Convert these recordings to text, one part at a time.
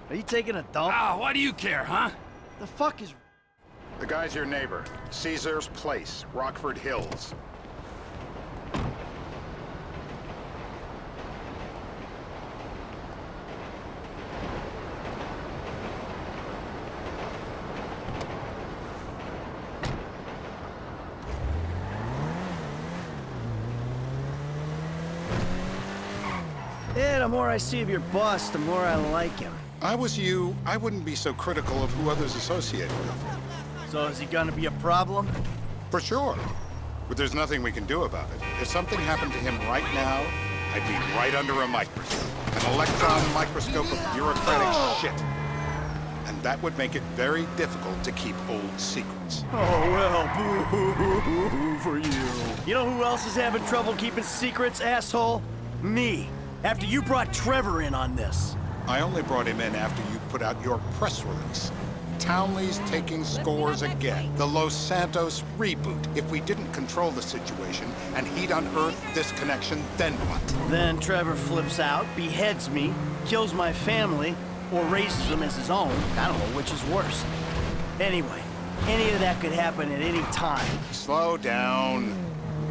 Are you taking a dump? Ah, why do you care, huh? The fuck is... The guy's your neighbor. Caesar's Place, Rockford Hills. Yeah, the more I see of your boss, the more I like him. I was you, I wouldn't be so critical of who others associate with. So is he gonna be a problem? For sure. But there's nothing we can do about it. If something happened to him right now, I'd be right under a microscope. An electron microscope of bureaucratic shit. And that would make it very difficult to keep old secrets. Oh, well, boo-hoo-hoo-hoo for you. You know who else is having trouble keeping secrets, asshole? Me. After you brought Trevor in on this. I only brought him in after you put out your press release. Townley's taking scores again. The Los Santos reboot. If we didn't control the situation and he'd unearthed this connection, then what? Then Trevor flips out, beheads me, kills my family, or raises them as his own. I don't know which is worse. Anyway, any of that could happen at any time. Slow down.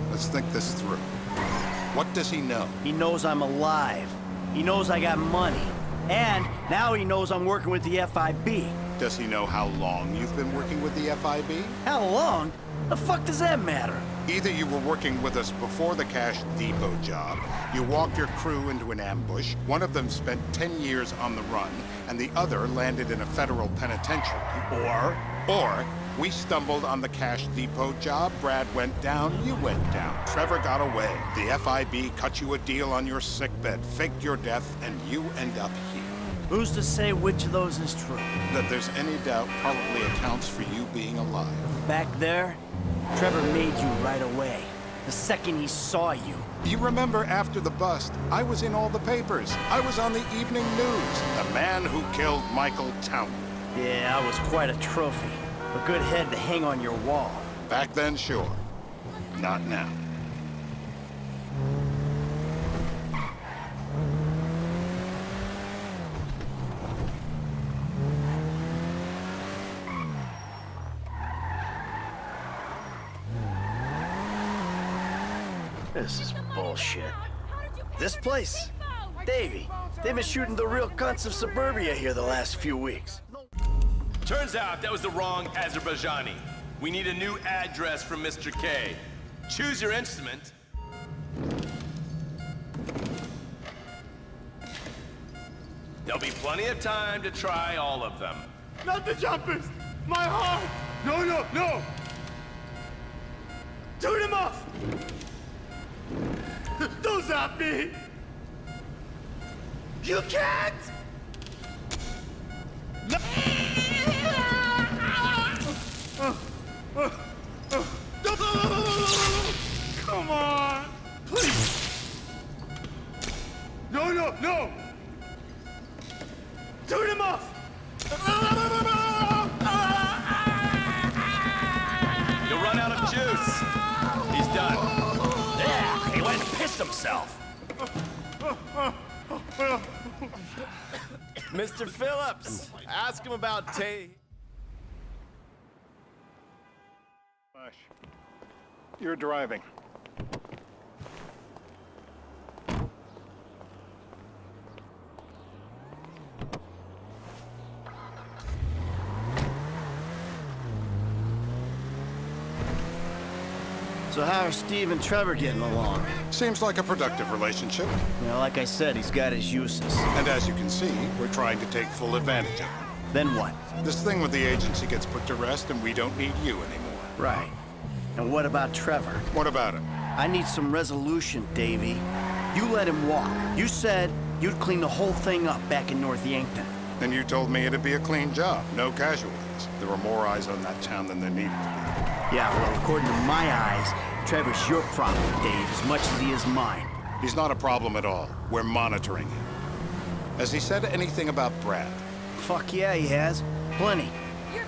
Let's think this through. What does he know? He knows I'm alive. He knows I got money. And now he knows I'm working with the FIB. Does he know how long you've been working with the FIB? How long? The fuck does that matter? Either you were working with us before the Cash Depot job, you walked your crew into an ambush, one of them spent 10 years on the run, and the other landed in a federal penitentiary. Or we stumbled on the Cash Depot job, Brad went down, you went down. Trevor got away. The FIB cut you a deal on your sickbed, faked your death, and you end up here. Who's to say which of those is true? That there's any doubt probably accounts for you being alive. Back there, Trevor made you right away. The second he saw you. You remember after the bust, I was in all the papers. I was on the evening news. The man who killed Michael Townley. Yeah, I was quite a trophy. A good head to hang on your wall. Back then, sure. Not now. This is bullshit. This place? Davey, they've been shooting the real cunts of suburbia here the last few weeks. Turns out that was the wrong Azerbaijani. We need a new address from Mr. K. Choose your instrument. There'll be plenty of time to try all of them. Not the jumpers! My heart! No, no, no! Turn him off! Don't zap me! You can't! No. Come on! Please! No, no, no! Turn him off! You'll run out of juice. He's done. Yeah, he went and pissed himself. Mr. Phillips, ask him about Tay. You're driving. So how are Steve and Trevor getting along? Seems like a productive relationship. You know, like I said, he's got his uses. And as you can see, we're trying to take full advantage of him. Then what? This thing with the agency gets put to rest and we don't need you anymore. Right. And what about Trevor? What about him? I need some resolution, Davey. You let him walk. You said you'd clean the whole thing up back in North Yankton. And you told me it'd be a clean job, no casualties. There were more eyes on that town than there needed to be. Yeah, well, according to my eyes, Trevor's your problem, Dave, as much as he is mine. He's not a problem at all. We're monitoring him. Has he said anything about Brad? Fuck yeah, he has. Plenty.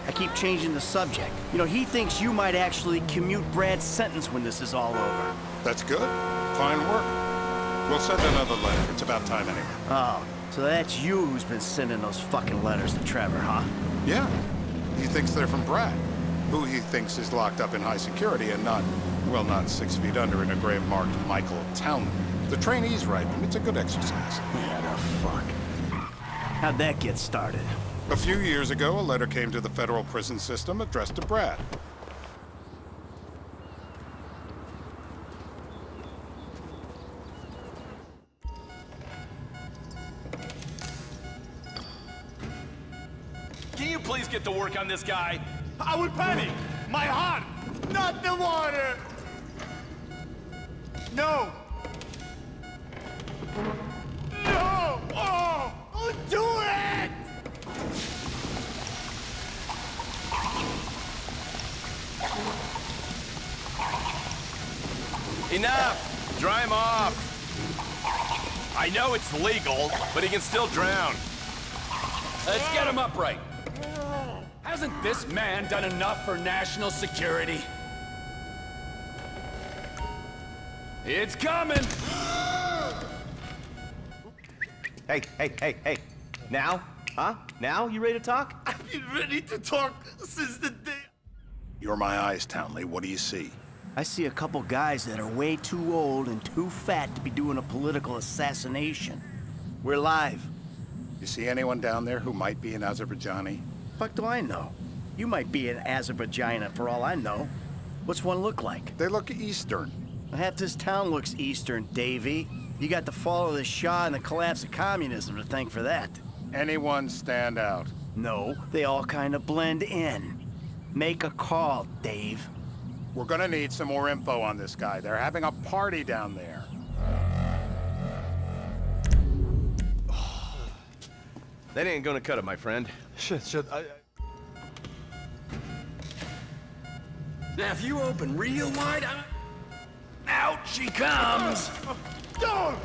I keep changing the subject. You know, he thinks you might actually commute Brad's sentence when this is all over. That's good. Fine work. We'll send another letter. It's about time anyway. Oh, So that's you who's been sending those fucking letters to Trevor, huh? Yeah. He thinks they're from Brad, who he thinks is locked up in high security and not, well, not 6 feet under in a grave marked Michael Townley. The trainee's right, and it's a good exercise. Yeah, the fuck. How'd that get started? A few years ago, a letter came to the federal prison system addressed to Brad. Can you please get to work on this guy? I would panic. My heart, not the water. No. No. Oh, do it. Enough! Dry him off! I know it's legal, but he can still drown. Let's get him upright. Hasn't this man done enough for national security? It's coming! Hey. Now? Huh? Now? You ready to talk? I've been ready to talk since the day. You're my eyes, Townley. What do you see? I see a couple guys that are way too old and too fat to be doing a political assassination. We're live. You see anyone down there who might be an Azerbaijani? Fuck do I know? You might be an Azerbaijan for all I know. What's one look like? They look Eastern. Half this town looks Eastern, Davy. You got the fall of the Shah and the collapse of communism to thank for that. Anyone stand out? No, they all kind of blend in. Make a call, Dave. We're gonna need some more info on this guy. They're having a party down there. That ain't gonna cut it, my friend. Now, if you open real wide, out she comes! Don't.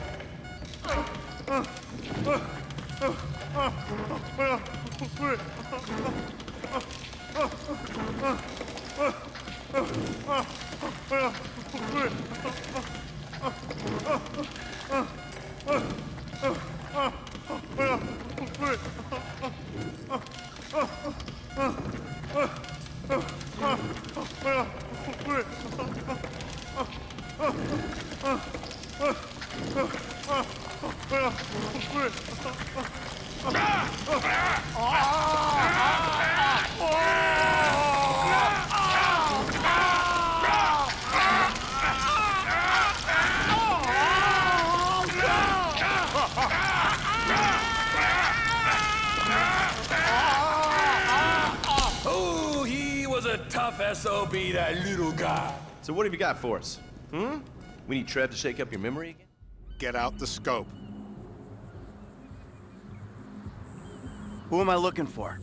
Oh, he was a tough SOB, that little guy. So what have you got for us? We need Trev to shake up your memory again? Get out the scope. Who am I looking for?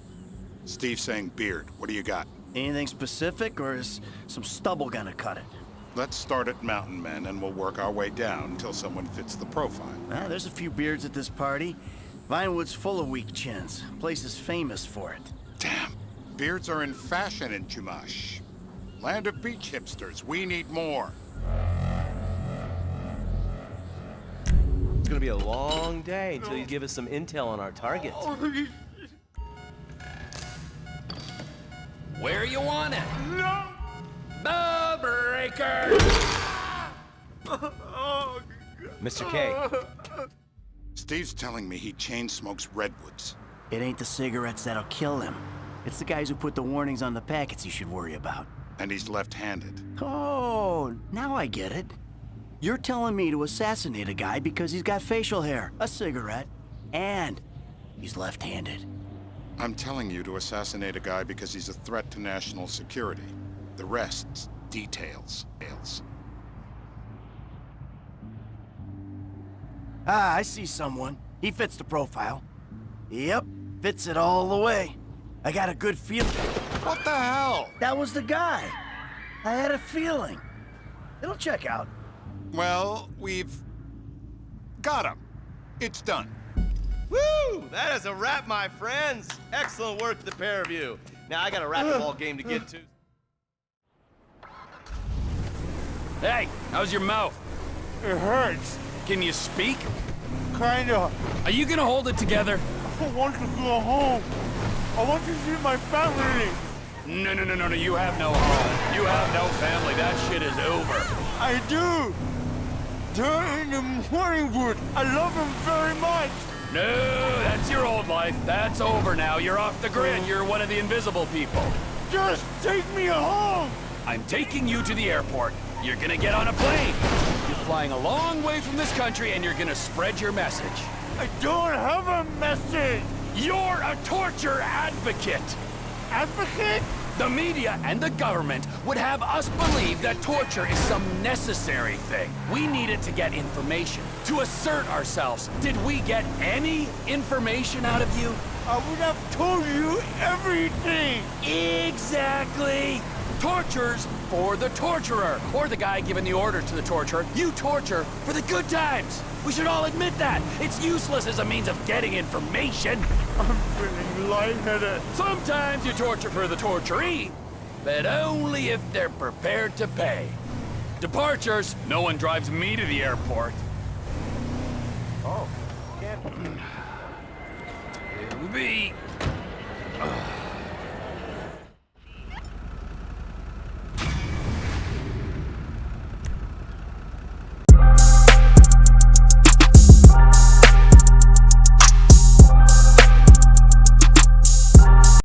Steve's saying Beard. What do you got? Anything specific, or is some stubble gonna cut it? Let's start at Mountain Men, and we'll work our way down until someone fits the profile. There's a few beards at this party. Vinewood's full of weak chins. Place is famous for it. Damn. Beards are in fashion in Chumash. Land of beach hipsters. We need more. It's gonna be a long day until you give us some intel on our target. Where you want it? No. Ball breaker! Oh, Mr. K, Steve's telling me he chain smokes redwoods. It ain't the cigarettes that'll kill him. It's the guys who put the warnings on the packets you should worry about. And he's left-handed. Oh, now I get it. You're telling me to assassinate a guy because he's got facial hair, a cigarette, and he's left-handed. I'm telling you to assassinate a guy because he's a threat to national security. The rest's details. Ah, I see someone. He fits the profile. Yep, fits it all the way. I got a good feeling. What the hell? That was the guy. I had a feeling. It'll check out. Well, we've got him. It's done. woo! That is a wrap, my friends. Excellent work, the pair of you. Now I got a racquetball game to get to. Hey, how's your mouth? It hurts. Can you speak? kinda. Are you gonna hold it together? I want to go home. I want to see my family. No, you have no home. You have no family. That shit is over. I do. They're in the morning wood. I love them very much. No, that's your old life. That's over now. You're off the grid. You're one of the invisible people. Just take me home. I'm taking you to the airport. You're gonna get on a plane. You're flying a long way from this country and you're gonna spread your message. I don't have a message. You're a torture advocate. Advocate? The media and the government would have us believe that torture is some necessary thing. We need it to get information, to assert ourselves. Did we get any information out of you? I would have told you everything. Exactly! Torture's for the torturer, or the guy giving the order to the torturer. You torture for the good times. We should all admit that. It's useless as a means of getting information. I'm feeling lightheaded. Sometimes you torture for the torturee, but only if they're prepared to pay. Departures, no one drives me to the airport. Oh, can't. Here we be.